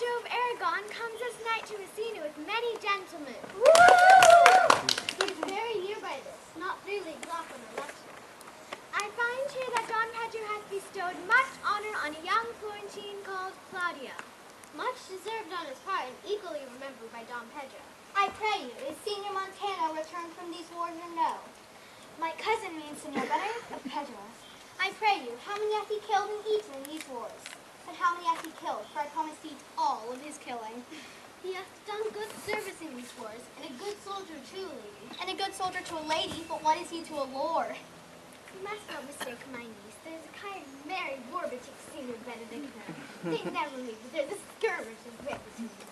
Pedro of Aragon comes this night to Messina with many gentlemen. He is very near by this, not 3 leagues off on election. I find here that Don Pedro has bestowed much honor on a young Florentine called Claudia. Much deserved on his part and equally remembered by Don Pedro. I pray you, is Senor Montano returned from these wars or no? My cousin means Senor Benedict of Pedros. I pray you, how many hath he killed and eaten in these wars? And how many hath he killed? For I promise thee all of his killing. He hath done good service in these wars, and a good soldier to a lady. And a good soldier to a lady, but what is he to a lord? You must not mistake my niece. There's a kind of merry war between Senor Benedict and her. They never leave, but there's a skirmish of wit between them.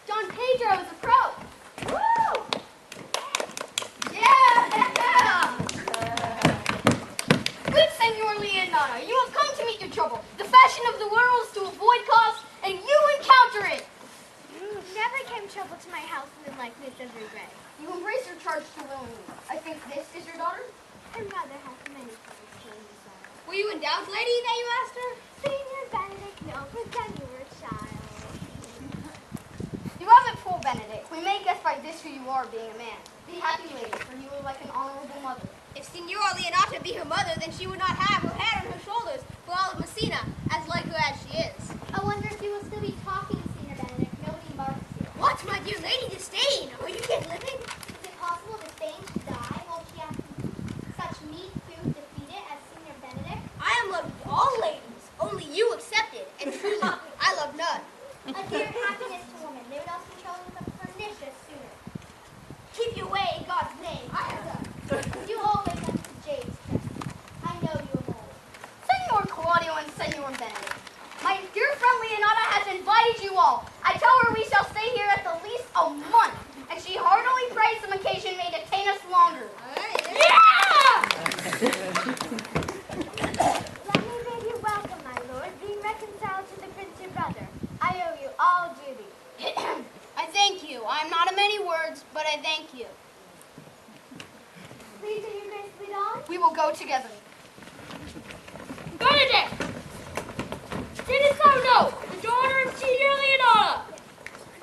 Don Pedro is approached. Woo! Good Senor Leonardo, you have come to meet your trouble. The fashion of the world is to avoid cause, and you encounter it. Never came trouble to my house in likeness every way. You embrace your charge too willingly. I think this is your daughter? Her mother hath many things to desire. Were you in doubt, lady, that you asked her? Senor Benedict, no, but then you were a child. You haven't fooled Benedict. We may guess by this who you are, being a man. Be happy, lady, for you are like an honorable mother. If Signora Leonata be her mother, then she would not have her head on her shoulders for all of Messina, as like her as she is. I wonder if you will still be talking to Senor Benedict. Nobody marks you. What, my dear lady, disdain? Are you yet living? Is it possible that Spain should die while she has such meat food defeated as Senor Benedict? I am loved of all ladies, only you excepted, and truly, I love none. A dear happiness to woman. They would also be chosen with a pernicious sooner. Keep your way in God's name. I have done. You always went to Jade's chest. I know you of old. Senor Claudio and Senor Benedict, my dear friend Leonata has invited you all. I tell her we shall stay here at the least a month, and she heartily prays some occasion may detain us longer. Let me bid you welcome, my lord, being reconciled to the prince your brother. I owe you all duty. I thank you. I am not of many words, but I thank you. Please, do your grace lead on? We will go together. Benedict! Didst thou know the daughter of Senor Leonata?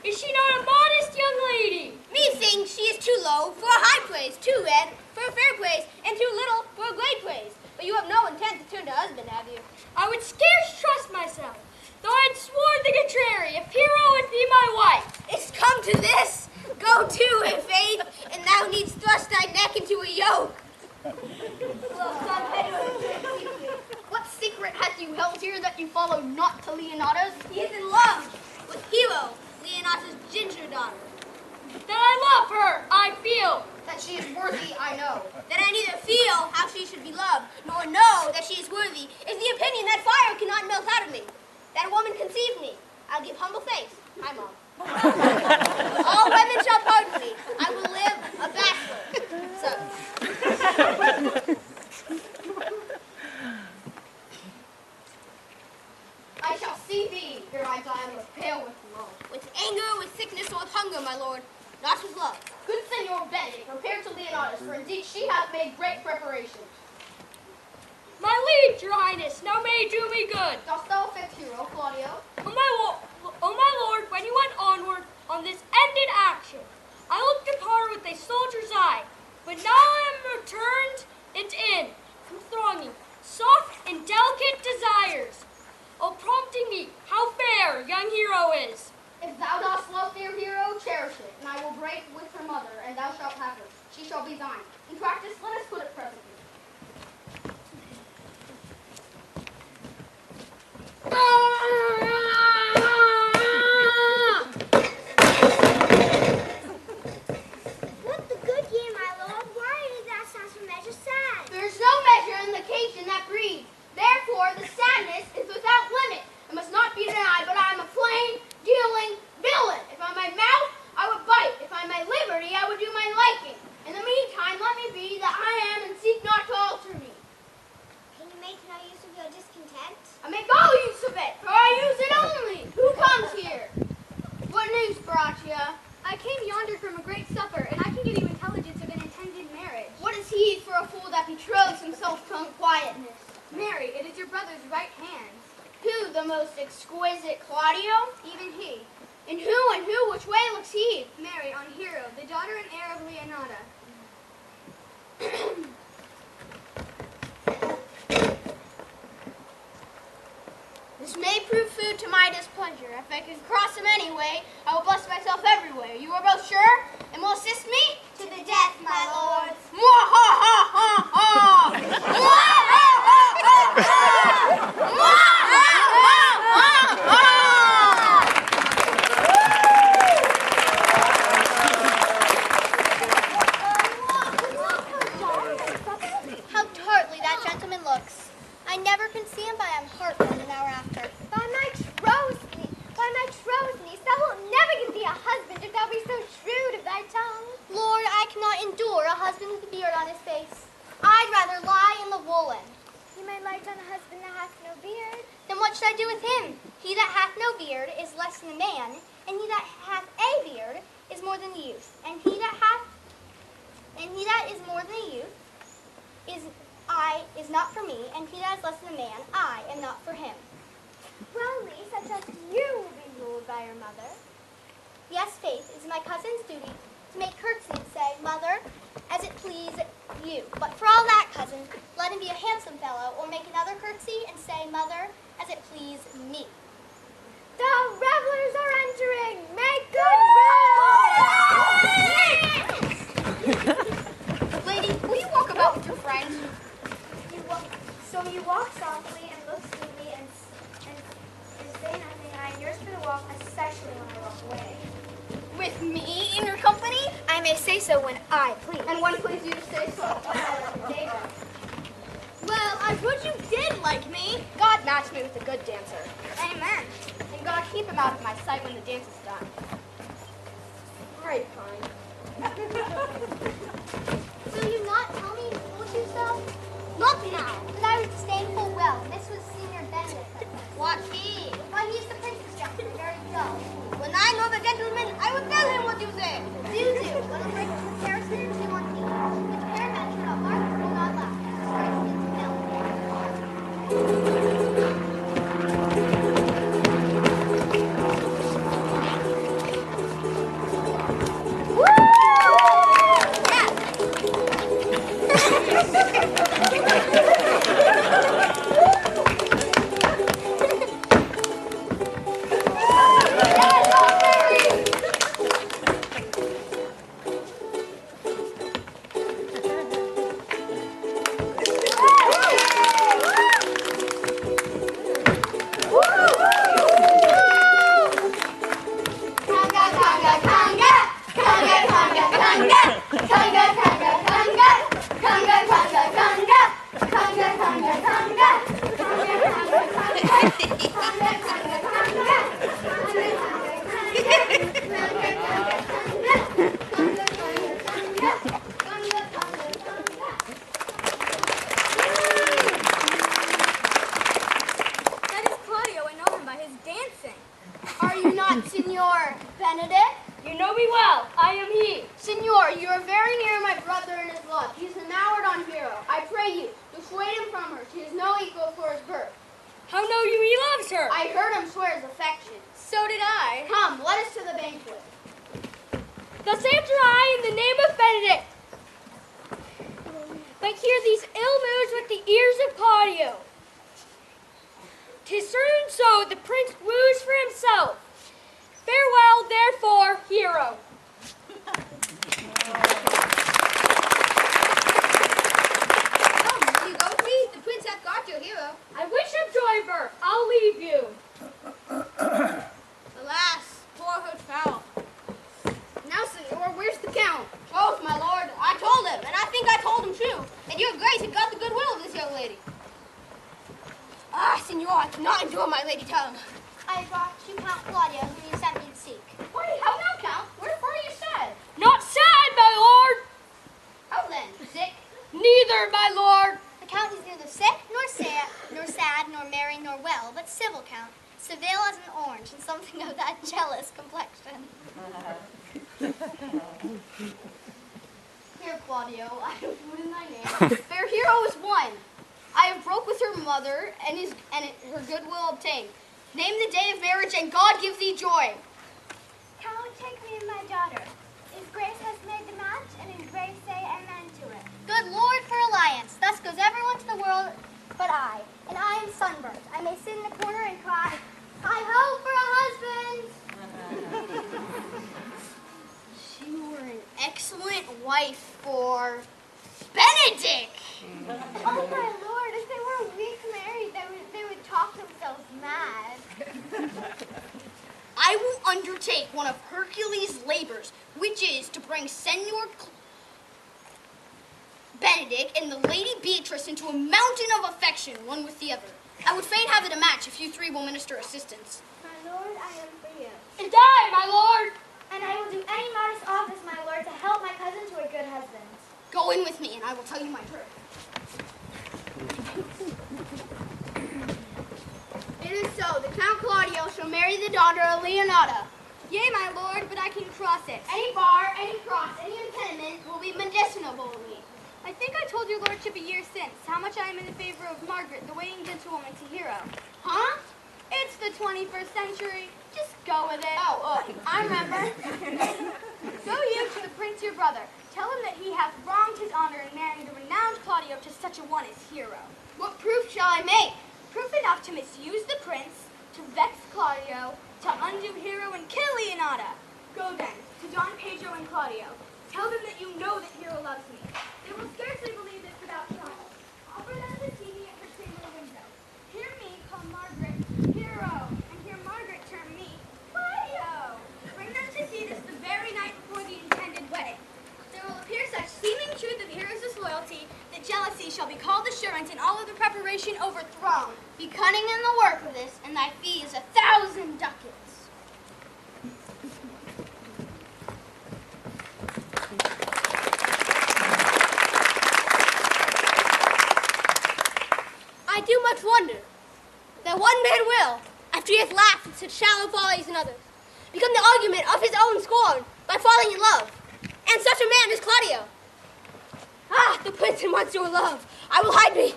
Is she not a modest young lady? Methinks she is too low for a high praise, too red for a fair praise, and too little for a great praise. But you have no intent to turn to husband, have you? I would scarce trust myself, though I had sworn the contrary, if Hero would be my wife. It's come to this. Go to, in faith, and thou needst thrust thy neck into a yoke. What secret hath you held here that you follow not to Leonata's? He is in love with Hero, Leonata's ginger daughter. That I love her, I feel. That she is worthy, I know. That I neither feel how she should be loved, nor know that she is worthy, is the opinion that fire cannot melt out of me. That a woman conceived me. I'll give humble thanks. Hi, Mom. All women shall pardon me. I will live a bachelor. So. I shall see thee, ere I die, I am pale with love. With anger, with sickness, or with hunger, my lord, not with love. Good Senor Benedict, prepare to Leonata's, for indeed she hath made great preparations. My liege, your highness, now may do me good. Dost thou affect Hero, Claudio? Oh my lord, when you went onward on this ended action, I looked upon her with a soldier's eye, but now I am returned and in, from thronging, soft and delicate desires, prompting me how fair young Hero is. If thou dost love fair Hero, cherish it, and I will break with her mother, and thou shalt have her. She shall be thine. In practice, let us put it presently. What the good ye, my lord? Why did that sound so measure sad? There is no measure in the occasion that breeds. Therefore, the sadness is without limit. It must not be denied, but I am a plain, dealing villain. If I my mouth, I would bite. If I my liberty, I would do my liking. In the meantime, let me be that I am, and seek not to alter me. Can you make no use of your discontent? I make all use of it, for I use it only. Who comes here? What news brought ya? I came yonder from a great supper, and I can give you intelligence of an intended marriage. What is he for a fool that betroths himself to unquietness? Mary, it is your brother's right hand. Who, the most exquisite Claudio? Even he. And who, which way looks he? Mary, on Hero, the daughter and heir of Leonata. This may prove food to my displeasure. If I can cross him anyway, I will bless myself everywhere. You are both sure, and will assist me? To the death, my lords. Mwahahaha! How tartly that gentleman looks. I never can see him, but I am heartburn an hour after. By my troth, niece, thou wilt never give thee a husband if thou be so shrewd of thy tongue. Lord, I cannot endure a husband with a beard on his face. I'd rather lie in the woolen. You may light on a husband that hath no beard. Then what should I do with him? He that hath no beard is less than a man, and he that hath a beard is more than a youth. And he that is more than a youth is not for me, and he that is less than a man, I am not for him. Well, niece, I trust you will be ruled by your mother. Yes, Faith, it is my cousin's duty to make curtsy and say, Mother, as it please you. But for all that, cousin, let him be a handsome fellow, or make another curtsy and say, Mother, as it please me. The revelers are entering! Make good Lady, will you walk about with your friends? So you walk softly and look sweetly and say nothing. I am yours for the walk, especially when I walk away. With me in your company? I may say so when I please. And when please you to say so? Well, I would you did like me. God matched me with a good dancer. Amen. And God keep him out of my sight when the dance is done. All right, fine. Will you not tell me you told you so? Not now. But I would stay full well. This was Senior Benedict. What he? Why, he's the princess gentleman. Very well. When I know the gentleman, I will tell him what you say. Do. Little break of comparison to one key. The pair mentioned about Mark will not laugh. Strikes me as Are you not Signor Benedict? You know me well. I am he. Signor, you are very near my brother in his love. He is enamored on Hero. I pray you, dissuade him from her. She is no equal for his birth. How know you he loves her? I heard him swear his affection. So did I. Come, let us to the banquet. Thus answer I in the name of Benedict. But hear these ill moods with the ears of Claudio. 'Tis certain so the prince woos for himself. Farewell, therefore, Hero. Come, will you go with me? The prince hath got your hero. I wish him joy, Bert. I'll leave you. Alas, poor hotel. Now, Signor, where's the count? Both, my lord. I told him, and I think I told him too, that your grace had got the goodwill of this young lady. Ah, Signor, I cannot endure my lady tongue. I brought you Count Claudio, whom you sent me to seek. Wait, how now, Count? Wherefore are you sad? Not sad, my lord. How then? Sick? Neither, my lord. The Count is neither sick, nor sad, nor merry, nor well, but civil Count, seville as an orange, and something of that jealous complexion. Here, Claudio, I have food in thy name. Fair hero is one. I have broke with her her mother, and her goodwill obtained. Name the day of marriage, and God give thee joy. Count, take me and my daughter. If Grace has made the match, and if Grace say amen to it. Good Lord for alliance. Thus goes everyone to the world but I. And I am sunburnt. I may sit in the corner and cry, I hope for a husband. You were an excellent wife for Benedict. Oh my lord, if they were a week married, they would talk themselves mad. I will undertake one of Hercules' labors, which is to bring Senor Benedict and the Lady Beatrice into a mountain of affection, one with the other. I would fain have it a match if you three will minister assistance. My lord, I am for you. And I, my lord. And I will do any modest office, my lord, to help my cousin to a good husband. Go in with me, and I will tell you my truth. It is so. The Count Claudio shall marry the daughter of Leonata. Yea, my lord, but I can cross it. Any bar, any cross, any impediment will be medicinable to me. I think I told your lordship a year since how much I am in favor of Margaret, the waiting gentlewoman to Hero. Huh? It's the 21st century. Just go with it. Oh, I remember. Go you to the prince your brother. Tell him that he hath wronged his honor in marrying the renowned Claudio to such a one as Hero. What proof shall I make? Proof enough to misuse the prince, to vex Claudio, to undo Hero and kill Leonata. Go then, to Don Pedro and Claudio. Tell them that you know that Hero loves me. They will scarcely believe this without trial. Offer them to see me at her chamber window. Hear me call Margaret Hero, and hear Margaret term me Claudio. Bring them to see this the very night before the intended wedding. There will appear such seeming truth of Hero's disloyalty that jealousy shall be called assurance and all other preparation overthrown. Be cunning in the work of this, and thy fee is 1,000 ducats. I do much wonder that one man will, after he hath laughed at such shallow follies in others, become the argument of his own scorn by falling in love. And such a man is Claudio. Ah, the prince and once your love. I will hide me.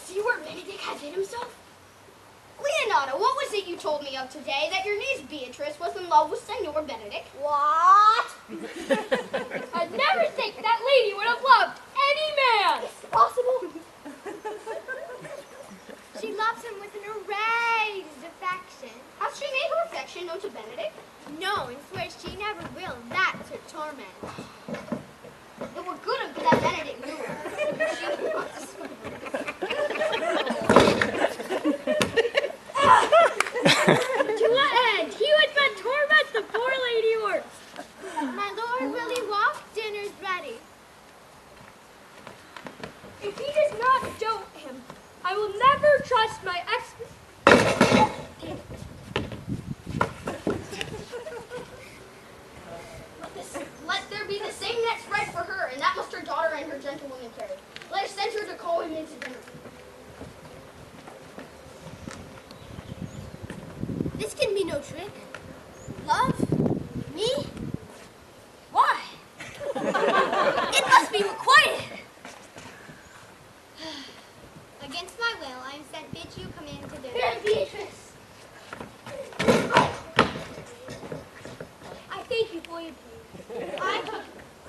See where Benedict has hid himself? Leonata, what was it you told me of today, that your niece Beatrice was in love with Senor Benedict? What? I'd never think that lady would have loved any man. Possible? She loves him with an erased affection. Has she made her affection known to Benedict? No, and swears she never will. That's her torment. It were good of that Benedict knew her. To what end? He would but torment the poor lady worse. My lord, will he walk? Dinner's ready. If he does not dote him, I will never trust my ex. Let there be the same net spread for her, and that must her daughter and her gentlewoman carry. Let us send her to call him into dinner. This can be no trick. Love? Me? Why? It must be requited. Against my will, I am sent bid you come in to dinner. Here, Beatrice. I thank you for your pains.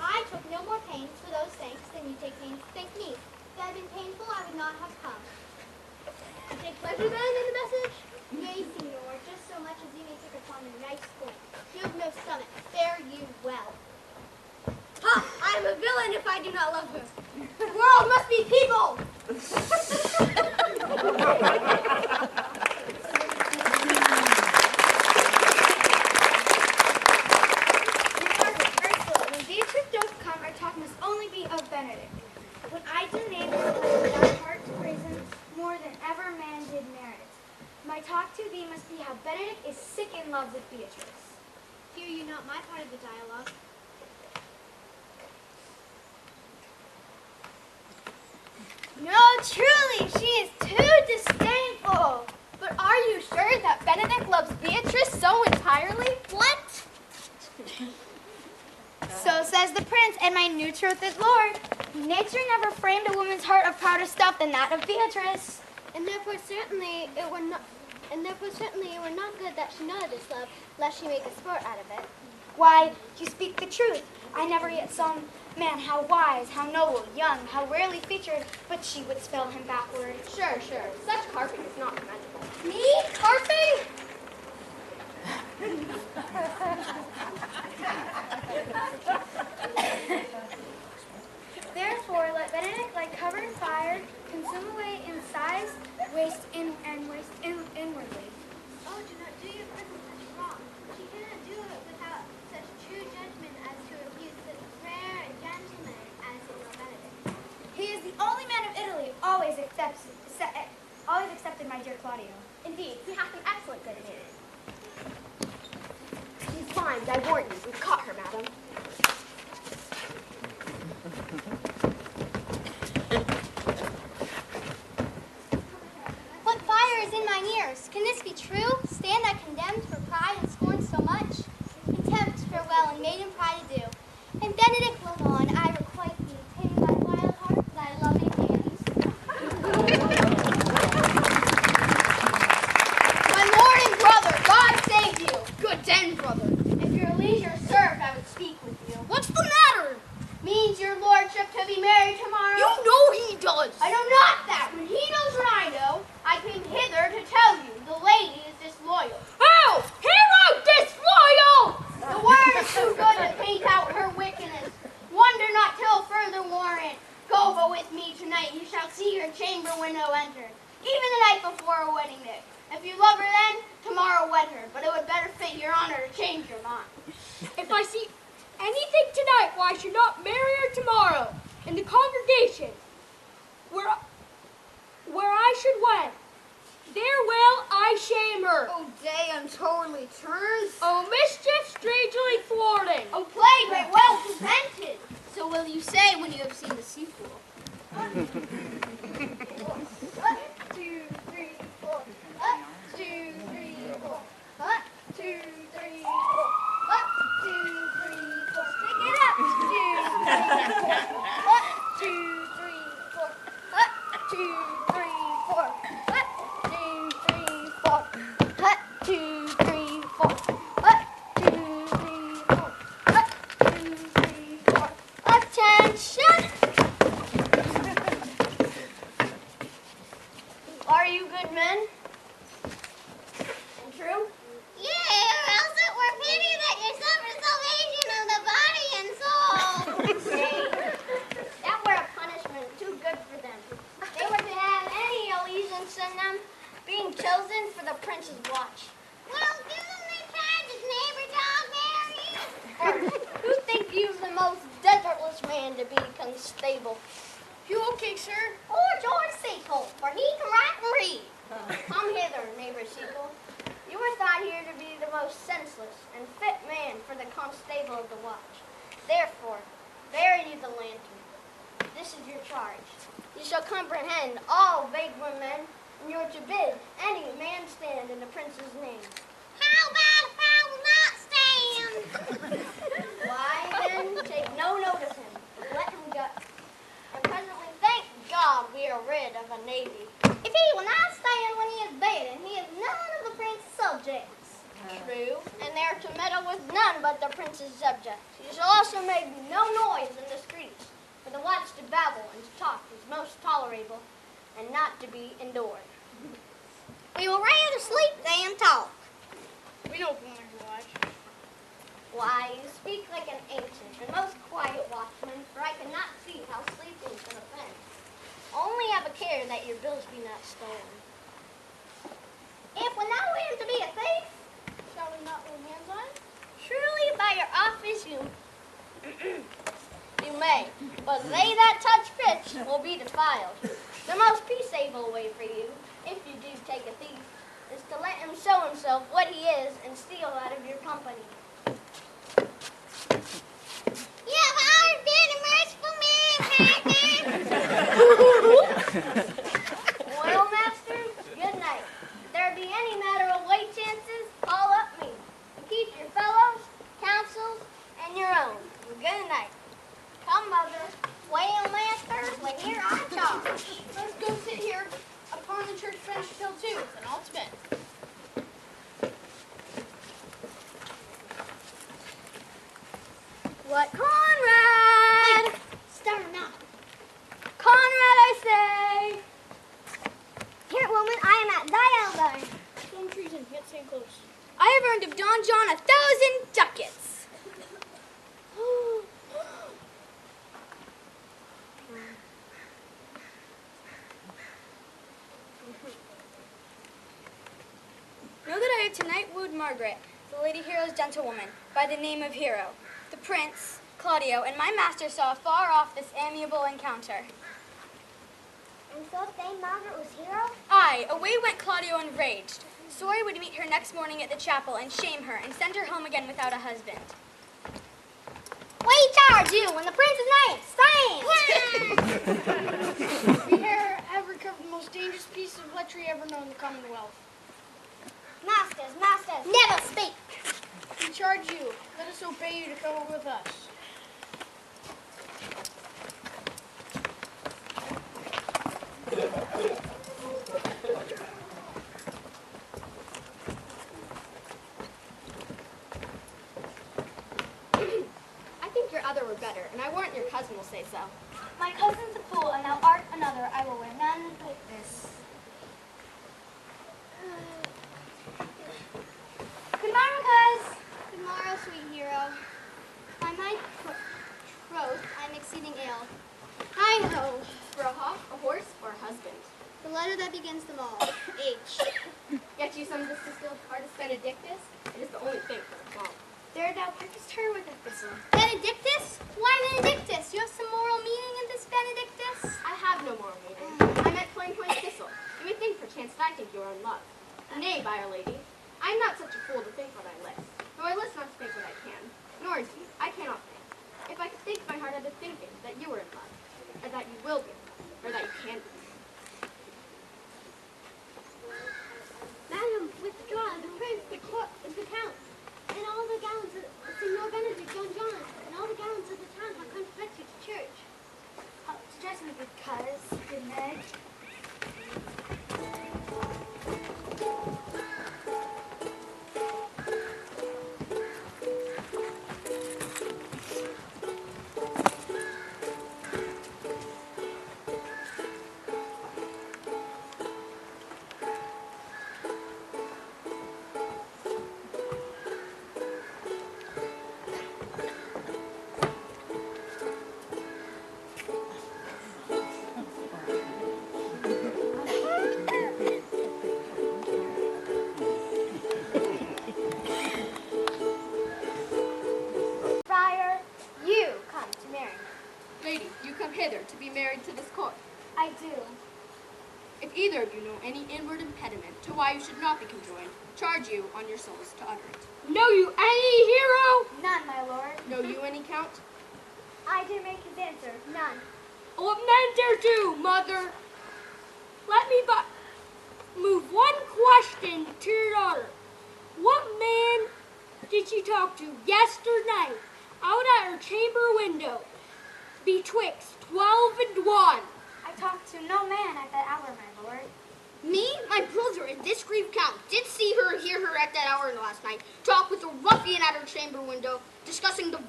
I took no more pains for those thanks than you take pains to thank me. If it had been painful, I would not have come. You take pleasure then in the message? Yea, senor, just so much as you may take upon a nice point. You have no stomach. Fare you well. Ha! I am a villain if I do not love her. The world must be people. When Beatrice doth come, our talk must only be of Benedict. When I do name his thy heart to praise him more than ever man did merit. My talk to thee must be how Benedict is sick in love with Beatrice. Hear you not my part of the dialogue? No, truly, she is too disdainful. But are you sure that Benedict loves Beatrice so entirely? What? So So says the prince, and my new truth is Lord. Nature never framed a woman's heart of prouder stuff than that of Beatrice. And therefore certainly it were not good that she know this love, lest she make a sport out of it. Why, you speak the truth. I never yet saw man how wise, how noble, young, how rarely featured, but she would spell him backward. Sure. Such carping is not commendable. Me? Carping? Therefore, let Benedict, like covered fire, consume away in size, waste inwardly. Oh, do not do your cousin such wrong. She cannot do it without such true judgment as to refuse such rare a gentleman as is Benedict. He is the only man of Italy always accepted my dear Claudio. Indeed, he hath an excellent good opinion. She's blind, I warn you. We've caught her, madam. What fire is in mine ears? Can this be true? Stand I condemned for pride and scorn so much? Contempt, farewell, and maiden pride adieu. And Benedict will on, I requite thee, tame thy wild heart, thy loving hands. My lord and brother, God save you. Good den, brother. If your leisure served, I would speak with you. What's the matter? Means your lordship to be married tomorrow? You know he does. I know not that. When he knows what I know, I came hither to tell you the lady is disloyal. How? Hero disloyal! The word is too good to paint out her wickedness. Wonder not till further warrant. Go but with me tonight, you shall see her chamber window enter. Even the night before her wedding day. If you love her then, tomorrow wed her. But it would better fit your honor to change your mind. If I see anything tonight, why I should not marry her tomorrow in the congregation where I should wed. There will I shame her. Oh, day untowardly turns. Oh, mischief strangely thwarting. Oh, plague right well prevented. So will you say when you have seen the sequel? 1, 2, 3, 4. 1, 2, 3, 4. 1, 2, 3, 4. 1, 2, 3, 4. Pick it up. 1, 2, 3, 4. 1, 2, 3, 4. 1, 2, 3, 4. 1, 2, 3, 4. 1, 2, 3, 4. Attention! Are you good men? And true? Yea, or else it were pity that you suffer salvation of the body and soul. Nay, that were a punishment too good for them. They were to have any allegiance in them, being chosen for the prince's watch. Well, give them their charge as neighbor dog, Mary. Who think you's the most desertless man to be constable? You okay, sir? Or George Seacolt, for he can write and read. Come hither, neighbor Seacolt. You were thought here to be the most senseless and fit man for the constable of the watch. Therefore, bear you the lantern. This is your charge. You shall comprehend all vagrant men, and you are to bid any man stand in the prince's name. How about if I will not stand? Why then, take no notice of him, but let him go. And presently, thank God, we are rid of a navy. If he will not stand when he is bidden, he is none of the prince's subjects. True, and they are to meddle with none but the prince's subjects. You shall also make no noise in the streets, for the watch to babble and to talk is most tolerable, and not to be endured. We will rather sleep than talk. We know women watch. Why, you speak like an ancient and most quiet watchman, for I cannot see how sleeping can offend. Only have a care that your bills be not stolen. If when thou wish to be a thief, shall we not lay hands on it? Surely by your office you may, but they that touch fish will be defiled. The most peaceable way for you, if you do take a thief, is to let him show himself what he is and steal out of your company. You have always been a merciful man, partner. Well, master, good night. If there be any matter of late chances, call up me. And keep your fellows, counsels, and your own. Good night. church finished till 2, then I'll spend. What, Conrad? Start him out. Conrad, I say. Here, woman, I am at thy elbow. Some treason, yet staying close. I have earned of Don John 1,000 ducats. Know that I have tonight wooed Margaret, the Lady Hero's gentlewoman, by the name of Hero. The prince, Claudio, and my master saw afar off this amiable encounter. And so Dame Margaret was hero? Aye, away went Claudio enraged. Swore he would meet her next morning at the chapel and shame her and send her home again without a husband. We charge you when the prince is named. We here have recovered the most dangerous piece of lechery ever known in the Commonwealth. Masters, masters, never speak. We charge you. Let us obey you to come over with us. I think your other were better, and I warrant your cousin will say so. My cousin's a fool, and thou art another. I will wear none like this. Good morrow, cuz. Good morrow, sweet hero. By my troth, I'm exceeding ill. Hi-ho. For a hawk, a horse, or a husband. The letter that begins them all. H. Get you some of this distilled Partus Benedictus. It is the only thing for the fall. There thou prickest her with a thistle. Benedictus? Why Benedictus? You have some moral meaning in this Benedictus? I have no moral meaning. I meant plain point thistle. You may think perchance that I think you are in love. Nay, by Our Lady, I am not such a fool to think what I list. Nor I list not to think what I can. Nor is he. I cannot think. If I could think, my heart had to thinking that you were in love. Or that you will be in love. Or that you can be. Madam, withdraw. The prince, the court, the count, and all the gallants of Signor Benedict, Don John, and all the gallants of the town have come to fetch you to church. Oh, dress me, good cuz. Good Meg. Friar, you come to marry me. Lady, you come hither to be married to this court. I do. If either of you know any inward impediment to why you should not be conjoined, charge you on your souls to utter it. Know you any hero? None, my lord. Know you any count? I did make his answer. None. What men dare do, mother? Let me but move one question to your daughter. What man did she talk to yesternight out at her chamber window betwixt 12 and 1? I talked to no man at that hour, my lord. Me, my brother, and this grieved count did see her and hear her at that hour last night talk with a ruffian at her chamber window, discussing the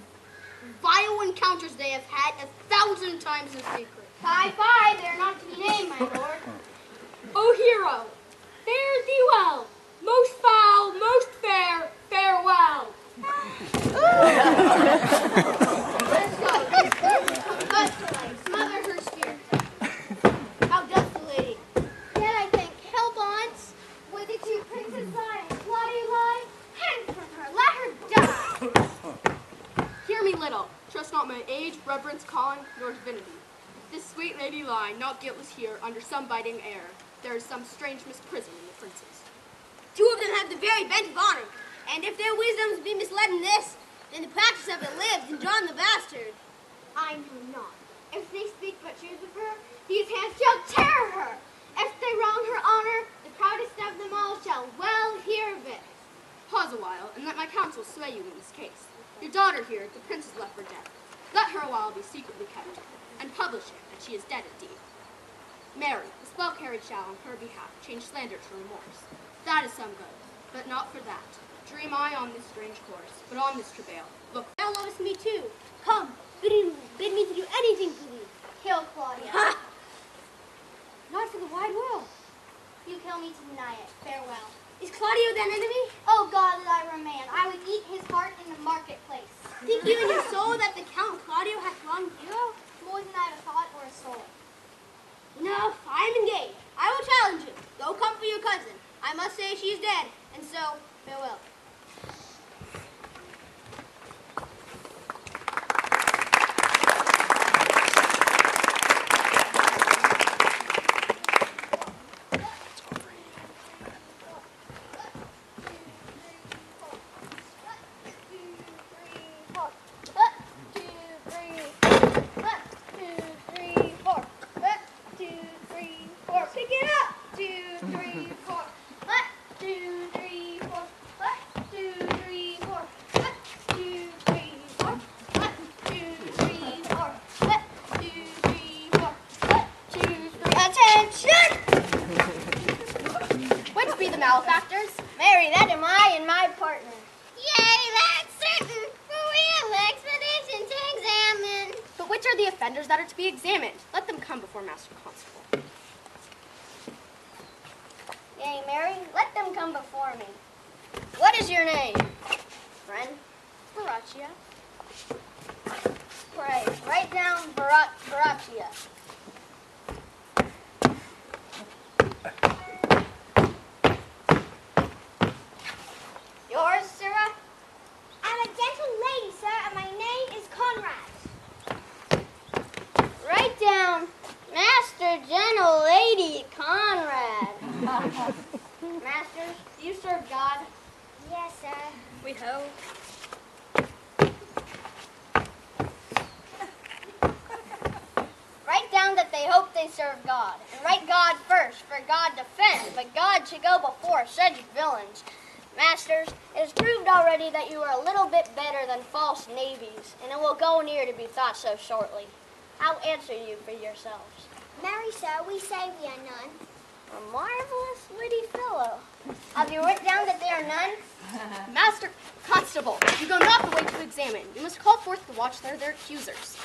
vile encounters they have had 1,000 times in secret. Fie, they're not to be named, my lord. O hero, fare thee well. Most foul, most fair, farewell. Let's go. Let's smother her spirit. How does the lady? Yet I think, help on't. Where the two princes lie and Claudia lie, hang from her, let her die. Hear me little. Trust not my age, reverence, calling, nor divinity. If this sweet lady lie not guiltless here under some biting air, there is some strange misprison in the princes. Two of them have the very bent of honor, and if their wisdoms be misled in this, then the practice of it lives in John the Bastard. I know not. If they speak but truth of her, these hands shall tear her. If they wrong her honor, the proudest of them all shall well hear of it. Pause a while, and let my counsel sway you in this case. Your daughter here, the prince is left for dead. Let her a while be secretly kept, and publish it that she is dead indeed. Mary, the spell carried shall on her behalf change slander to remorse. That is some good, but not for that. Dream I on this strange course, but on this travail. Look, Thou lovest me too. Come, bid me to do anything for thee. Kill Claudia. not for the wide world. You kill me to deny it. Farewell. Is Claudio then enemy? Oh God, that I were a man, I would eat his heart in the marketplace. Think you in your soul that the Count Claudio hath wronged Hero? More than I have a thought or a soul. Enough, I am engaged. I will challenge you. Go comfort your cousin. I must say she is dead, and so, farewell. Malefactors? Mary, that am I and my partner. Yay, that's certain. For real expedition to examine. But which are the offenders that are to be examined? Let them come before Master Constable. Yea, Mary, let them come before me. What is your name? Friend? Baraccia. Pray, write down Baraccia. Yours, sirrah? I'm a gentle lady, sir, and my name is Conrad. Write down Master Gentle Lady Conrad. Masters, do you serve God? Yes, sir. We hope. Write down that they hope they serve God. And write God first, for God defends, but God should go before such villains. Masters, it is proved already that you are a little bit better than false navies, and it will go near to be thought so shortly. I'll answer you for yourselves. Marry, sir, we say we are none. A marvelous witty fellow. Have you written down that they are none? Master Constable, you go not the way to examine. You must call forth the watch there, their accusers.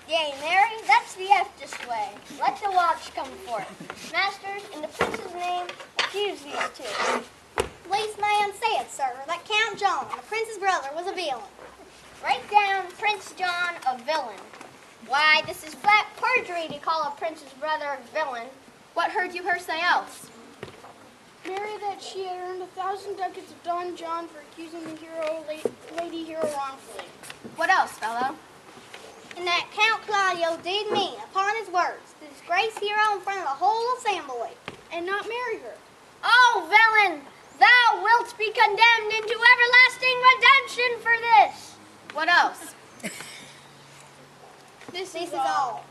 Yea, Mary, that's the eftest way. Let the watch come forth. Masters, in the prince's name, accuse these two. Least man saith, sir, that Count John, the prince's brother, was a villain. Write down Prince John a villain. Why, this is flat perjury to call a prince's brother a villain. What heard you her say else? Mary, that she had earned 1,000 ducats of Don John for accusing the lady hero wrongfully. What else, fellow? And that Count Claudio did mean, upon his words, to disgrace hero in front of the whole assembly. And not marry her. Oh, villain, thou wilt be condemned into everlasting redemption for this. What else? This is all.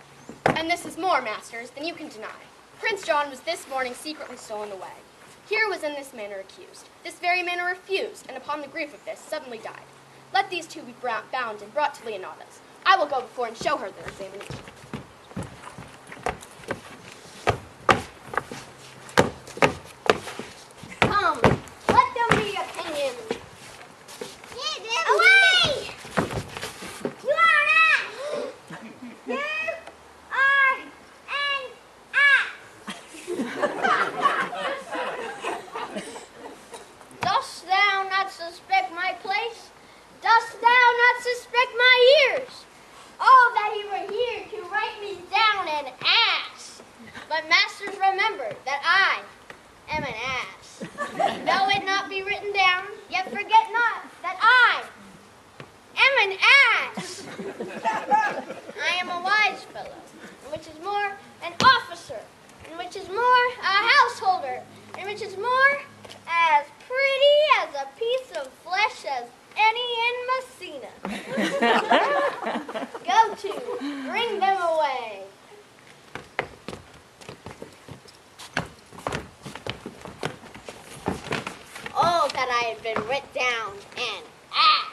And this is more, masters, than you can deny. Prince John was this morning secretly stolen away. Hero was in this manner accused. This very manner refused, and upon the grief of this, suddenly died. Let these two be bound and brought to Leonada's. I will go before and show her their examination. Come, let them be opinions. Away! You are an ass! You are an ass! Dost thou not suspect my place? Dost thou not suspect my ears? Oh, that he were here to write me down an ass. But masters, remember that I am an ass. Though it not be written down, yet forget not that I am an ass. I am a wise fellow, and which is more, an officer, and which is more, a householder, and which is more, as pretty as a piece of flesh as any in Messina. Go to, bring them away. Oh, that I had been writ down an ass.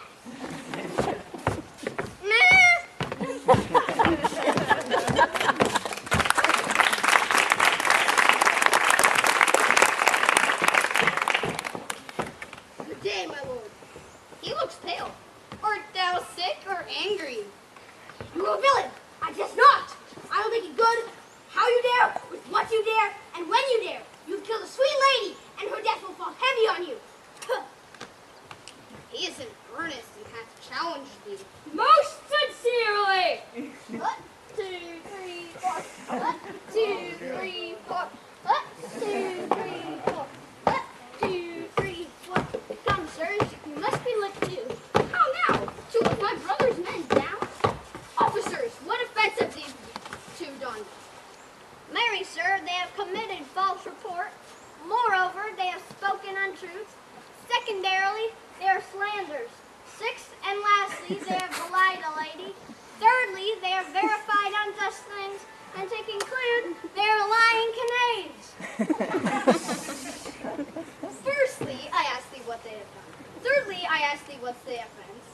2, 3, 4. Up, 2, 3, 4. Up, 2, 3, 4. Come, sirs, you must be licked too. How now? 2 of my brother's men down? Officers, what offense have these 2 done? Marry, sir, they have committed false report. Moreover, they have spoken untruths. Secondarily, they are slanders. Sixth and lastly, they have belied a lady. Thirdly, they have verified unjust things. And to conclude, they are lying knaves. Firstly, I ask thee what they have done. Thirdly, I ask thee what's the offense.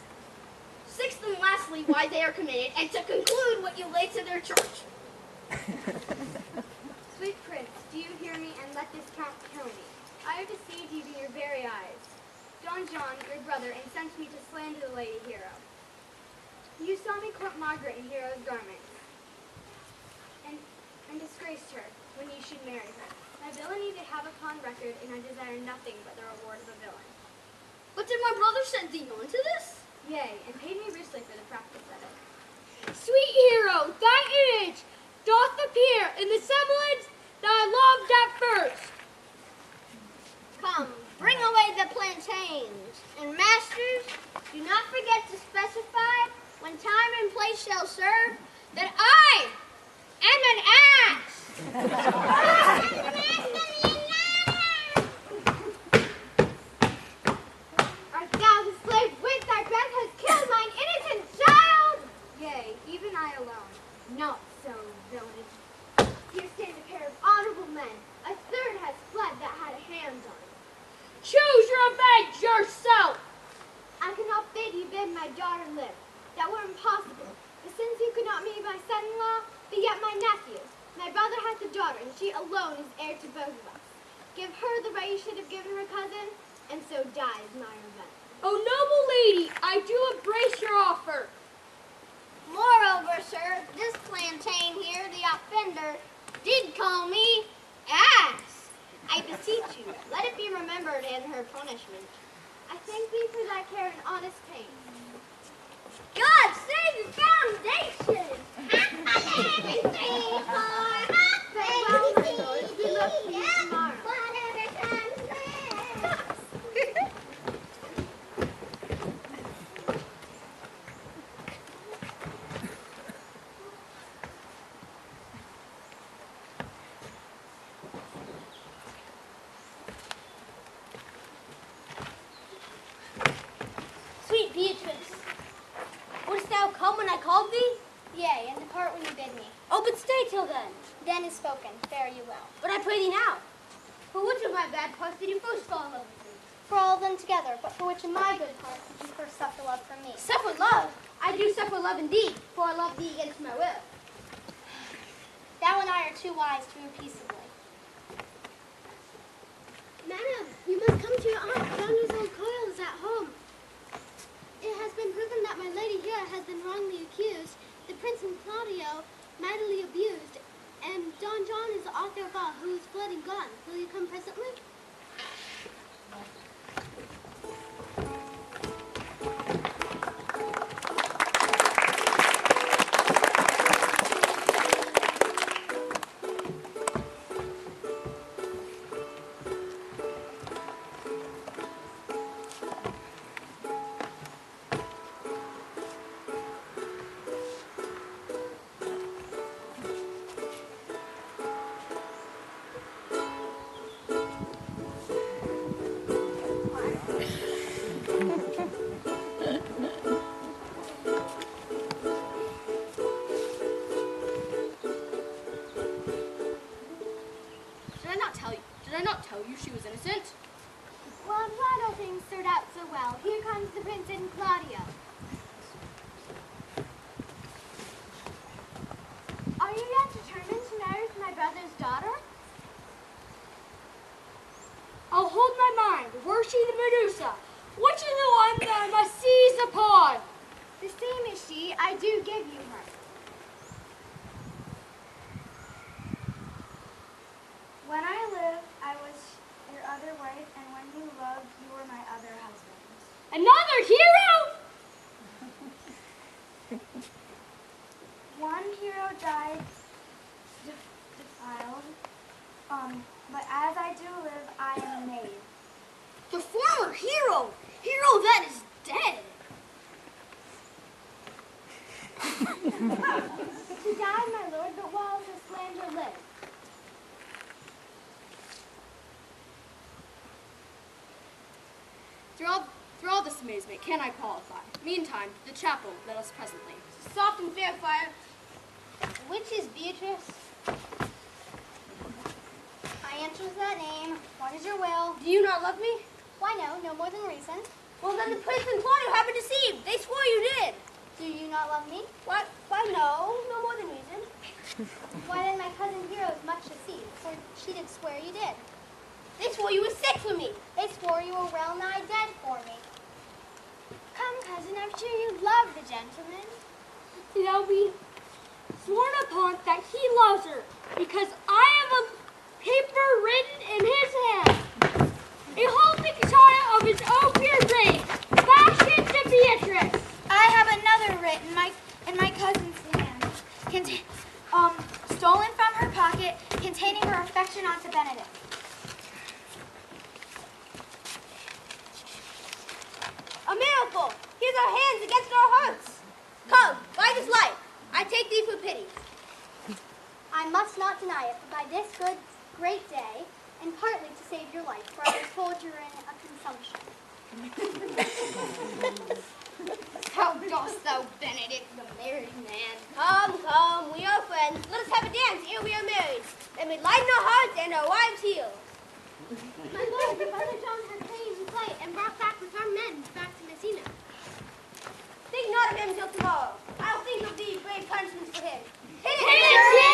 Sixth and lastly, why they are committed. And to conclude, what you lay to their charge. Sweet prince, do you hear me, and let this count kill me? I have deceived you to your very eyes. Don John, your brother, incensed me to slander the Lady Hero. You saw me court Margaret in Hero's garments, and disgraced her when you should marry her. My villainy they have upon record, and I desire nothing but the reward of a villain. But did my brother send thee on to this? Yea, and paid me richly for the practice of it. Sweet hero, thy image doth appear in the semblance that I loved at first. Come, bring away the plantains. And masters, do not forget to specify, when time and place shall serve, that I am an ass. Art thou the slave with thy breath has killed mine innocent child? Yea, even I alone. Not so, villain. Here stand a pair of honorable men. A third has fled that had a hand on it. Choose your revenge yourself. I cannot bid you bid my daughter live. That were impossible. But since you could not be my son-in-law, be yet my nephew. My brother hath a daughter, and she alone is heir to both of us. Give her the right you should have given her cousin, and so dies my revenge. O noble lady, I do embrace your offer. Moreover, sir, this plantain here, the offender, did call me ass. I beseech you, let it be remembered in her punishment. I thank thee for thy care and honest pain. God save the foundation! Farewell, my lord. We look to you tomorrow. Sweet Beatrice, wouldst thou come when I called thee? Yea, and depart when you bid me. Oh, but stay till then. Then is spoken. Fare you well. But I pray thee now. For which of my bad parts did you first fall in love with me? For all of them together, but for which of my good parts did you first suffer love from me? Suffer love? I do suffer love indeed, for I love thee against my will. Thou and I are too wise to move peaceably. Madam, you must come to your aunt. Yonder's old coil is at home. It has been proven that my lady here has been wrongly accused, the Prince and Claudio mightily abused, and Don John is the author of all, who is fled and gone. Will you come presently? Did I not tell you she was innocent? Well, I'm glad all things turned out so well. Here comes the Prince and Claudio. Are you yet determined to marry my brother's daughter? I'll hold my mind. Were she the Medusa? Which is the one that I must seize upon? The same is she. I do give you her. When I lived, I was your other wife, and when you loved, you were my other husband. Another hero? One hero died my lord, but while her slander lives. Through all this amazement, can I qualify? Meantime, the chapel, let us presently. Soft and fair fire. Which is Beatrice? I answer to that name. What is your will? Do you not love me? Why no more than reason. Well, then the prince and Claudio have been deceived. They swore you did. Do you not love me? Why no more than reason. Why then my cousin Hero is much deceived, for she did swear you did. They swore you were sick for me. They swore you were well nigh dead for me. Come, cousin, I'm sure you love the gentleman. Now be sworn upon that he loves her, because I have a paper written in his hand. A holy katana of his own pure grade, fashioned to Beatrice. I have another written in my cousin's hand, stolen from her pocket, containing her affection unto Benedict. A miracle. Here's our hands against our hearts. Come, by this light. I take thee for pity. I must not deny it, but by this great day, and partly to save your life, for I was told you were in a consumption. How dost thou, Benedict, the married man? Come, we are friends. Let us have a dance ere we are married. Then we lighten our hearts and our wives' heels. My lord, your brother John has claimed in flight and brought back with our men back to Messina. Think not of him till tomorrow. I'll think of thee brave punishments for him. Hit Hit it!